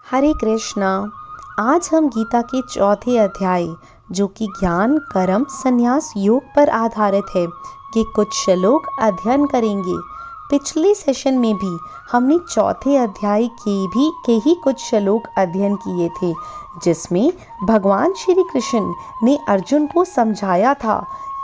हरे कृष्णा। आज हम गीता के चौथे अध्याय जो कि ज्ञान कर्म संन्यास योग पर आधारित है के कुछ श्लोक अध्ययन करेंगे। पिछले सेशन में भी हमने चौथे अध्याय के ही कुछ श्लोक अध्ययन किए थे, जिसमें भगवान श्री कृष्ण ने अर्जुन को समझाया था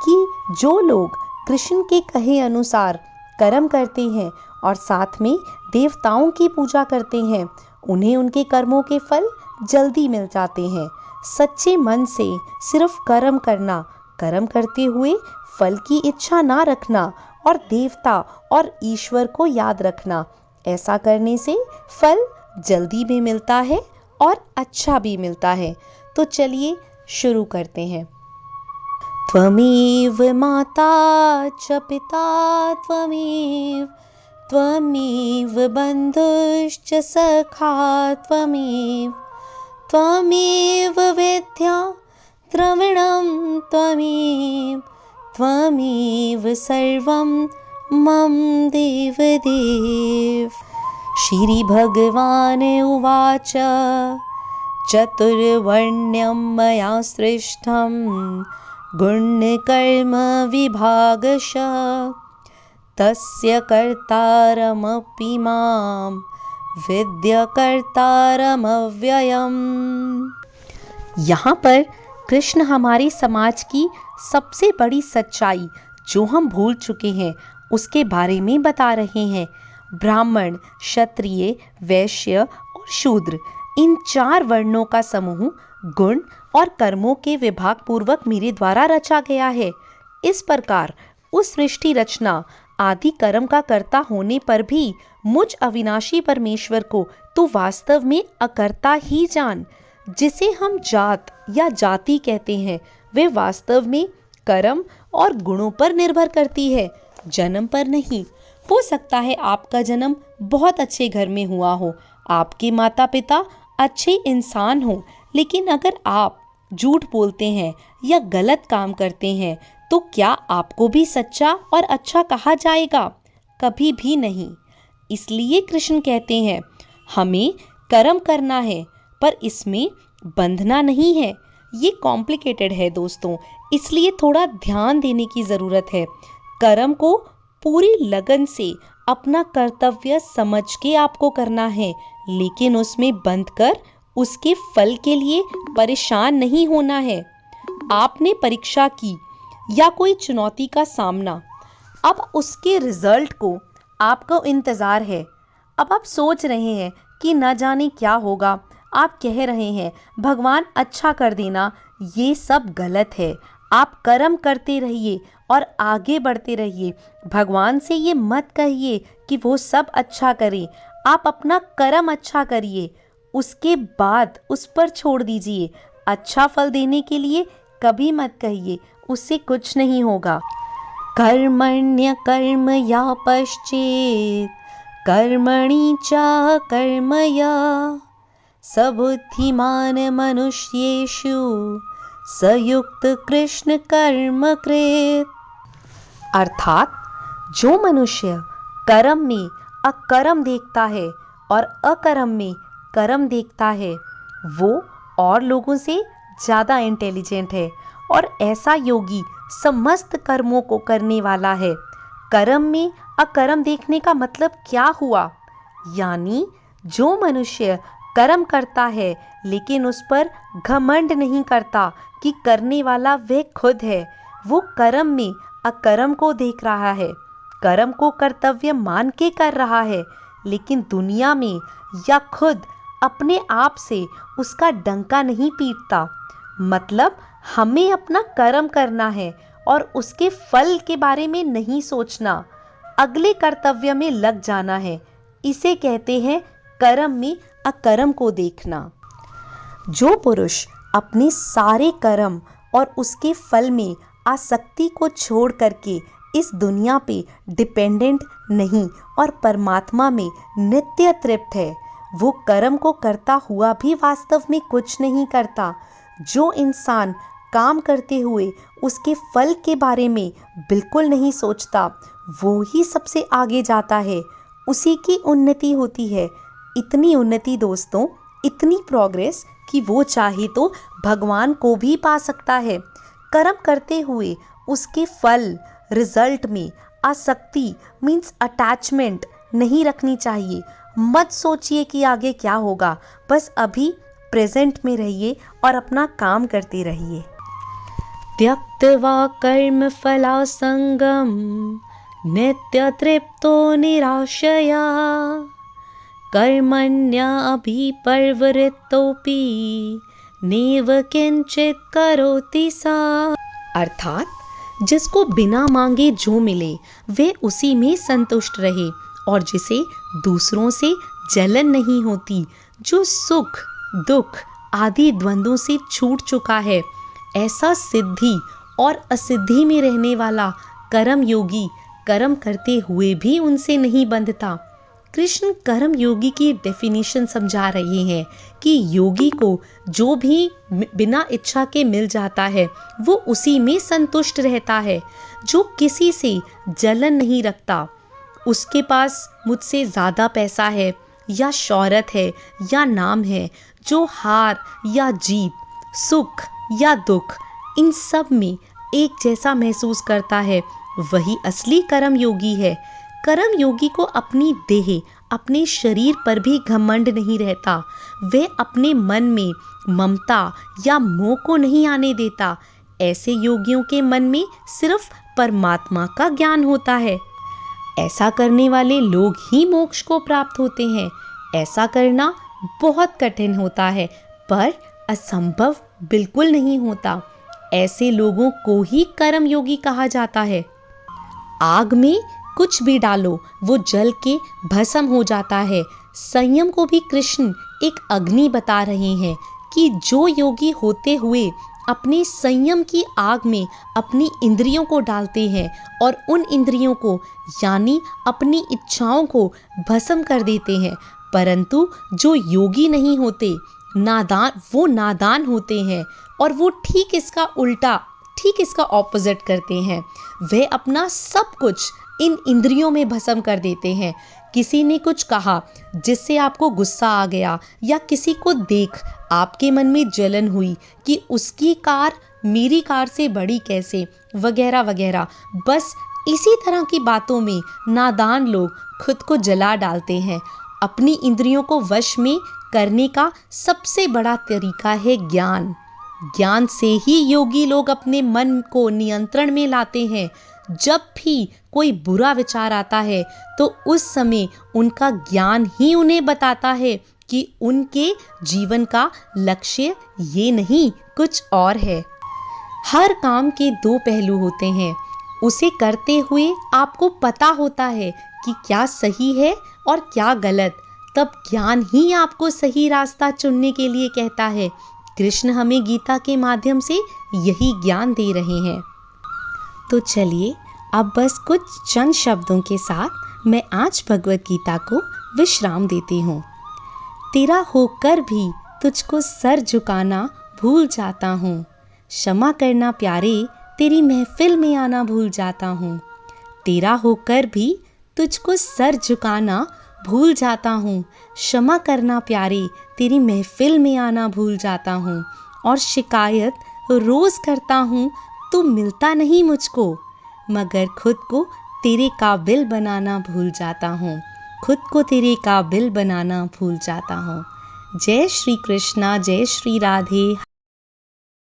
कि जो लोग कृष्ण के कहे अनुसार कर्म करते हैं और साथ में देवताओं की पूजा करते हैं, उन्हें उनके कर्मों के फल जल्दी मिल जाते हैं। सच्चे मन से सिर्फ कर्म करना, कर्म करते हुए फल की इच्छा ना रखना और देवता और ईश्वर को याद रखना, ऐसा करने से फल जल्दी भी मिलता है और अच्छा भी मिलता है। तो चलिए शुरू करते हैं। त्वमेव माता च पिता त्वमेव बन्धुश्च सखा त्वमेव विद्या द्रविणं त्वमेव सर्वं मम देवदेव। श्री भगवान उवाच चतुर्वर्ण्यं मया सृष्टं गुणकर्म विभागशः तस्य कर्तारमपि मां विद्य कर्तारमव्ययम्। यहाँ पर कृष्ण हमारे समाज की सबसे बड़ी सच्चाई जो हम भूल चुके हैं उसके बारे में बता रहे हैं। ब्राह्मण, क्षत्रिय, वैश्य और शूद्र, इन 4 वर्णों का समूह गुण और कर्मों के विभाग पूर्वक मेरे द्वारा रचा गया है। इस प्रकार उस सृष्टि रचना आदि कर्म का कर्ता होने पर भी मुझ अविनाशी परमेश्वर को तो वास्तव में अकर्ता ही जान। जिसे हम जात या जाति कहते हैं, वे वास्तव में कर्म और गुणों पर निर्भर करती है, जन्म पर नहीं। हो सकता है आपका जन्म बहुत अच्छे घर में हुआ हो, आपके माता पिता अच्छे इंसान हो, लेकिन अगर आप झूठ बोलते हैं या गलत काम करते हैं तो क्या आपको भी सच्चा और अच्छा कहा जाएगा? कभी भी नहीं। इसलिए कृष्ण कहते हैं हमें कर्म करना है, पर इसमें बंधना नहीं है। ये कॉम्प्लिकेटेड है दोस्तों, इसलिए थोड़ा ध्यान देने की ज़रूरत है। कर्म को पूरी लगन से अपना कर्तव्य समझ के आपको करना है, लेकिन उसमें बंध कर उसके फल के लिए परेशान नहीं होना है। आपने परीक्षा की या कोई चुनौती का सामना, अब उसके रिजल्ट को आपको इंतज़ार है। अब आप सोच रहे हैं कि न जाने क्या होगा, आप कह रहे हैं भगवान अच्छा कर देना। ये सब गलत है। आप कर्म करते रहिए और आगे बढ़ते रहिए। भगवान से ये मत कहिए कि वो सब अच्छा करे। आप अपना कर्म अच्छा करिए, उसके बाद उस पर छोड़ दीजिए। अच्छा फल देने के लिए कभी मत कहिए, उससे कुछ नहीं होगा। कर्मण्य कर्म या पश्चेत कर्मणि च कर्मया सबुद्धिमान मनुष्येषु सयुक्त कृष्ण कर्म कृत। अर्थात जो मनुष्य कर्म में अकर्म देखता है और अकर्म में कर्म देखता है, वो और लोगों से ज़्यादा इंटेलिजेंट है और ऐसा योगी समस्त कर्मों को करने वाला है। कर्म में अकर्म देखने का मतलब क्या हुआ? यानी जो मनुष्य कर्म करता है लेकिन उस पर घमंड नहीं करता कि करने वाला वह खुद है, वो कर्म में अकर्म को देख रहा है, कर्म को कर्तव्य मान के कर रहा है, लेकिन दुनिया में या खुद अपने आप से उसका डंका नहीं पीटता। मतलब हमें अपना कर्म करना है और उसके फल के बारे में नहीं सोचना, अगले कर्तव्य में लग जाना है। इसे कहते हैं कर्म में अकर्म को देखना। जो पुरुष अपने सारे कर्म और उसके फल में आसक्ति को छोड़ करके इस दुनिया पे डिपेंडेंट नहीं और परमात्मा में नित्य तृप्त है, वो कर्म को करता हुआ भी वास्तव में कुछ नहीं करता। जो इंसान काम करते हुए उसके फल के बारे में बिल्कुल नहीं सोचता, वो ही सबसे आगे जाता है, उसी की उन्नति होती है। इतनी उन्नति दोस्तों इतनी प्रोग्रेस कि वो चाहे तो भगवान को भी पा सकता है। कर्म करते हुए उसके फल रिजल्ट में आसक्ति मीन्स अटैचमेंट नहीं रखनी चाहिए। मत सोचिए कि आगे क्या होगा, बस अभी प्रेजेंट में रहिए और अपना काम करते रहिए। त्यक्त्वा कर्म फलासंगम नित्य तृप्तो निराशया कर्मण्या अभिपर्वृत्तोपि नैव किंचित करोति सा। अर्थात जिसको बिना मांगे जो मिले वे उसी में संतुष्ट रहे और जिसे दूसरों से जलन नहीं होती, जो सुख दुख आदि द्वंद्वों से छूट चुका है, ऐसा सिद्धि और असिद्धि में रहने वाला कर्म योगी कर्म करते हुए भी उनसे नहीं बंधता। कृष्ण कर्म योगी की डेफिनेशन समझा रहे हैं कि योगी को जो भी बिना इच्छा के मिल जाता है वो उसी में संतुष्ट रहता है, जो किसी से जलन नहीं रखता। उसके पास मुझसे ज़्यादा पैसा है या शौहरत है या नाम है, जो हार या जीत, सुख या दुख, इन सब में एक जैसा महसूस करता है, वही असली कर्म योगी है। कर्म योगी को अपनी देह अपने शरीर पर भी घमंड नहीं रहता। वह अपने मन में ममता या मोह को नहीं आने देता। ऐसे योगियों के मन में सिर्फ परमात्मा का ज्ञान होता है। ऐसा करने वाले लोग ही मोक्ष को प्राप्त होते हैं। ऐसा करना बहुत कठिन होता है पर असंभव बिल्कुल नहीं होता। ऐसे लोगों को ही कर्म योगी कहा जाता है। आग में कुछ भी डालो वो जल के भस्म हो जाता है। संयम को भी कृष्ण एक अग्नि बता रहे हैं कि जो योगी होते हुए अपने संयम की आग में अपनी इंद्रियों को डालते हैं और उन इंद्रियों को यानी अपनी इच्छाओं को भस्म कर देते हैं, परंतु जो योगी नहीं होते, नादान होते हैं और वो ठीक इसका उल्टा, ठीक इसका ऑपोजिट करते हैं। वे अपना सब कुछ इन इंद्रियों में भस्म कर देते हैं। किसी ने कुछ कहा जिससे आपको गुस्सा आ गया या किसी को देख आपके मन में जलन हुई कि उसकी कार मेरी कार से बड़ी कैसे, वगैरह वगैरह। बस इसी तरह की बातों में नादान लोग खुद को जला डालते हैं। अपनी इंद्रियों को वश में करने का सबसे बड़ा तरीका है ज्ञान। ज्ञान से ही योगी लोग अपने मन को नियंत्रण में लाते हैं। जब भी कोई बुरा विचार आता है तो उस समय उनका ज्ञान ही उन्हें बताता है कि उनके जीवन का लक्ष्य ये नहीं कुछ और है। हर काम के दो पहलू होते हैं। उसे करते हुए आपको पता होता है कि क्या सही है और क्या गलत, तब ज्ञान ही आपको सही रास्ता चुनने के लिए कहता है। कृष्ण हमें गीता के माध्यम से यही ज्ञान दे रहे हैं। तो चलिए अब बस कुछ चंद शब्दों के साथ मैं आज भगवत गीता को विश्राम देती हूँ। तेरा होकर भी तुझको सर झुकाना भूल जाता हूँ, क्षमा करना प्यारे तेरी महफिल में आना भूल जाता हूँ। तेरा होकर भी तुझको सर झुकाना भूल जाता हूँ, क्षमा करना प्यारे तेरी महफिल में आना भूल जाता हूँ। और शिकायत रोज़ करता हूँ तू मिलता नहीं मुझको, मगर खुद को तेरे काबिल बनाना भूल जाता हूँ, खुद को तेरे काबिल बनाना भूल जाता हूँ। जय श्री कृष्णा, जय श्री राधे।